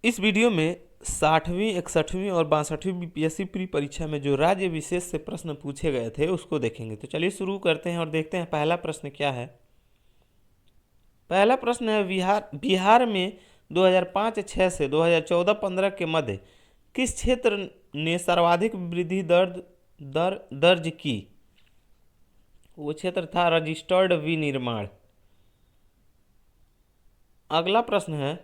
इस वीडियो में 60वीं 61वीं और 62वीं बीपीएससी प्री परीक्षा में जो राज्य विशेष से प्रश्न पूछे गए थे उसको देखेंगे। तो चलिए शुरू करते हैं और देखते हैं पहला प्रश्न क्या है। पहला प्रश्न है, बिहार में 2005-06 से 2014-15 के मध्य किस क्षेत्र ने सर्वाधिक वृद्धि दर्ज की? वो क्षेत्र था रजिस्टर्ड विनिर्माण। अगला प्रश्न है,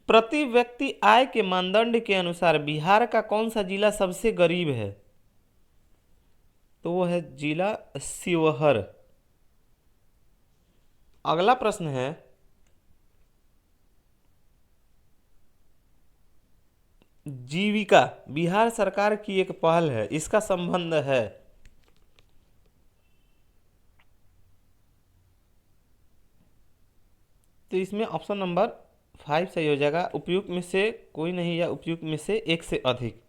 प्रति व्यक्ति आय के मानदंड के अनुसार बिहार का कौन सा जिला सबसे गरीब है? तो वो है जिला शिवहर। अगला प्रश्न है, जीविका बिहार सरकार की एक पहल है, इसका संबंध है? तो इसमें ऑप्शन नंबर 5 सही हो जाएगा। उपयुक्त में से कोई नहीं या उपयुक्त में से एक से अधिक।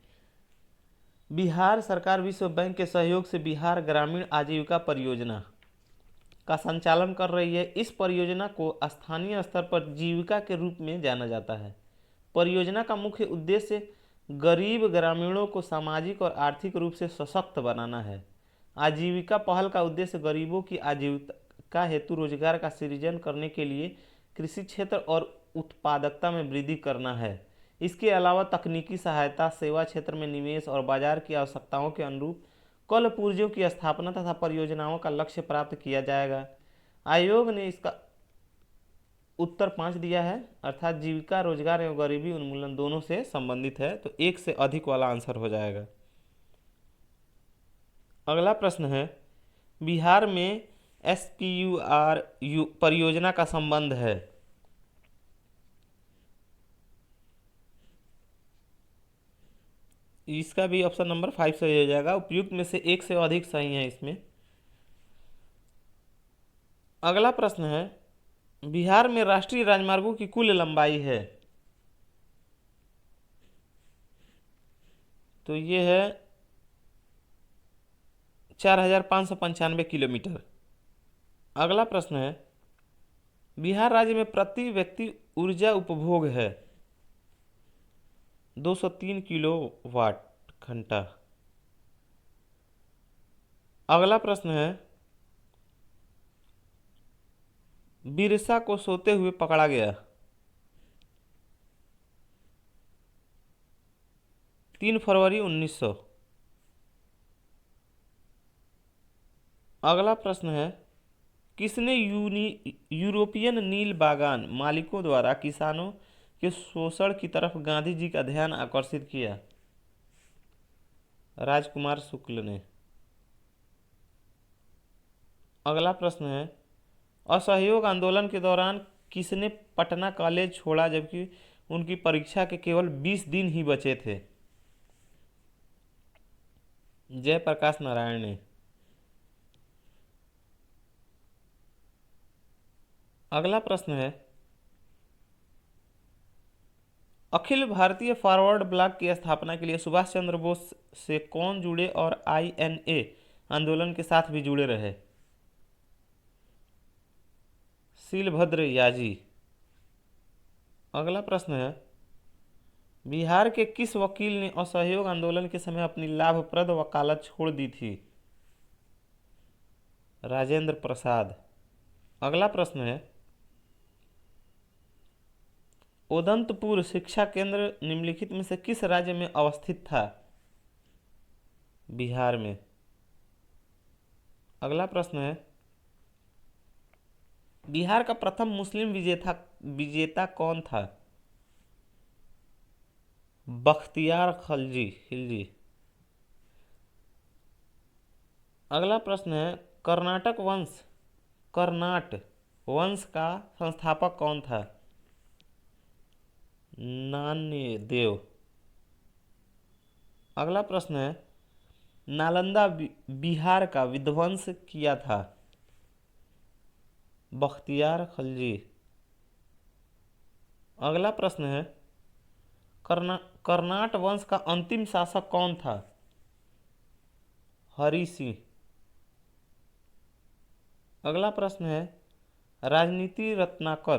बिहार सरकार विश्व बैंक के सहयोग से बिहार ग्रामीण आजीविका परियोजना का संचालन कर रही है। इस परियोजना को स्थानीय स्तर पर जीविका के रूप में जाना जाता है। परियोजना का मुख्य उद्देश्य गरीब ग्रामीणों को सामाजिक और आर्थिक रूप से सशक्त बनाना है। आजीविका पहल का उद्देश्य गरीबों की आजीविका हेतु रोजगार का सृजन करने के लिए कृषि क्षेत्र और उत्पादकता में वृद्धि करना है। इसके अलावा तकनीकी सहायता, सेवा क्षेत्र में निवेश और बाजार की आवश्यकताओं के अनुरूप कल पूर्जों की स्थापना तथा परियोजनाओं का लक्ष्य प्राप्त किया जाएगा। आयोग ने इसका उत्तर 5 दिया है, अर्थात जीविका, रोजगार एवं गरीबी उन्मूलन दोनों से संबंधित है, तो एक से अधिक वाला आंसर हो जाएगा। अगला प्रश्न है, बिहार में SPUR परियोजना का संबंध है? इसका भी ऑप्शन नंबर 5 सही हो जाएगा। उपयुक्त में से एक से अधिक सही है इसमें। अगला प्रश्न है, बिहार में राष्ट्रीय राजमार्गों की कुल लंबाई है? तो ये है 4595 किलोमीटर। अगला प्रश्न है, बिहार राज्य में प्रति व्यक्ति ऊर्जा उपभोग है 203 किलोवाट घंटा। अगला प्रश्न है, बिरसा को सोते हुए पकड़ा गया 3 फरवरी 1900। अगला प्रश्न है, किसने यूरोपियन नील बागान मालिकों द्वारा किसानों के शोषण की तरफ गांधी जी का ध्यान आकर्षित किया? राजकुमार शुक्ल ने। अगला प्रश्न है, असहयोग आंदोलन के दौरान किसने पटना कॉलेज छोड़ा जबकि उनकी परीक्षा के केवल 20 दिन ही बचे थे? जयप्रकाश नारायण ने। अगला प्रश्न है, अखिल भारतीय फॉरवर्ड ब्लॉक की स्थापना के लिए सुभाष चंद्र बोस से कौन जुड़े और INA आंदोलन के साथ भी जुड़े रहे? शीलभद्र याजी। अगला प्रश्न है, बिहार के किस वकील ने असहयोग आंदोलन के समय अपनी लाभप्रद वकालत छोड़ दी थी? राजेंद्र प्रसाद। अगला प्रश्न है, उदंतपुर शिक्षा केंद्र निम्नलिखित में से किस राज्य में अवस्थित था? बिहार में। अगला प्रश्न है, बिहार का प्रथम मुस्लिम विजेता कौन था? बख्तियार खिलजी। अगला प्रश्न है, कर्नाट वंश का संस्थापक कौन था? नान्यदेव। अगला प्रश्न है, नालंदा बिहार का विध्वंस किया था? बख्तियार खिलजी। अगला प्रश्न है, कर्नाट वंश का अंतिम शासक कौन था? हरि सिंह। अगला प्रश्न है, राजनीति रत्नाकर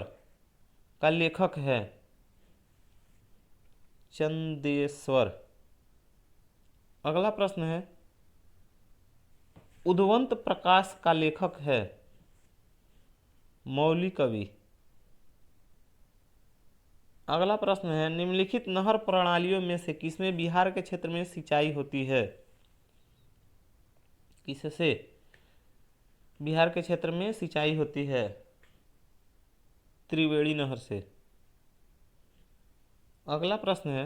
का लेखक है? चंदेश्वर। अगला प्रश्न है, उद्वंत प्रकाश का लेखक है? मौली कवि। अगला प्रश्न है, निम्नलिखित नहर प्रणालियों में से किसमें बिहार के क्षेत्र में सिंचाई होती है? किससे बिहार के क्षेत्र में सिंचाई होती है? त्रिवेणी नहर से। अगला प्रश्न है,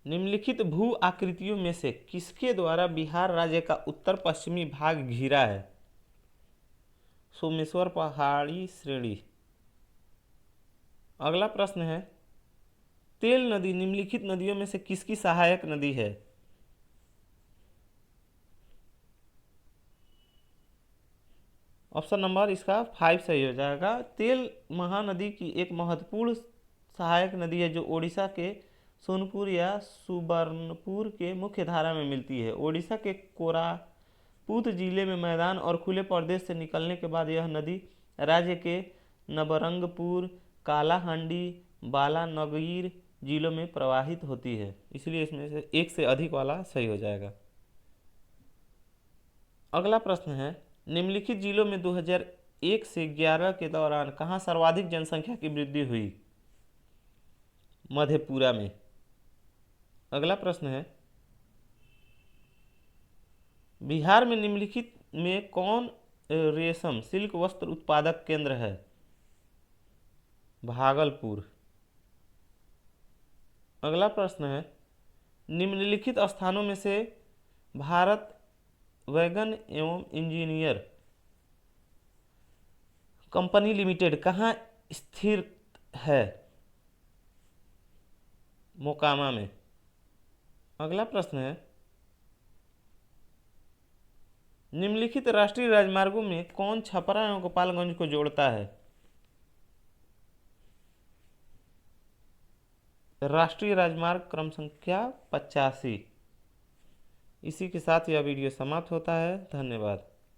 निम्नलिखित भू आकृतियों में से किसके द्वारा बिहार राज्य का उत्तर पश्चिमी भाग घिरा है? सोमेश्वर पहाड़ी श्रेणी। अगला प्रश्न है, तेल नदी निम्नलिखित नदियों में से किसकी सहायक नदी है? ऑप्शन नंबर इसका 5 सही हो जाएगा। तेल महानदी की एक महत्वपूर्ण सहायक नदी है जो ओडिशा के सोनपुर या सुबर्णपुर के मुख्य धारा में मिलती है। ओडिशा के कोरापुत जिले में मैदान और खुले प्रदेश से निकलने के बाद यह नदी राज्य के नबरंगपुर, कालाहांडी, बालानगीर जिलों में प्रवाहित होती है, इसलिए इसमें से एक से अधिक वाला सही हो जाएगा। अगला प्रश्न है, निम्नलिखित जिलों में 2001 से 11 के दौरान कहाँ सर्वाधिक जनसंख्या की वृद्धि हुई? मधेपुरा में। अगला प्रश्न है, बिहार में निम्नलिखित में कौन रेशम सिल्क वस्त्र उत्पादक केंद्र है? भागलपुर। अगला प्रश्न है, निम्नलिखित स्थानों में से भारत वैगन एवं इंजीनियर कंपनी लिमिटेड कहाँ स्थित है? मोकामा में। अगला प्रश्न है, निम्नलिखित राष्ट्रीय राजमार्गों में कौन छपरा एवं गोपालगंज को जोड़ता है? राष्ट्रीय राजमार्ग क्रम संख्या 85। इसी के साथ यह वीडियो समाप्त होता है। धन्यवाद।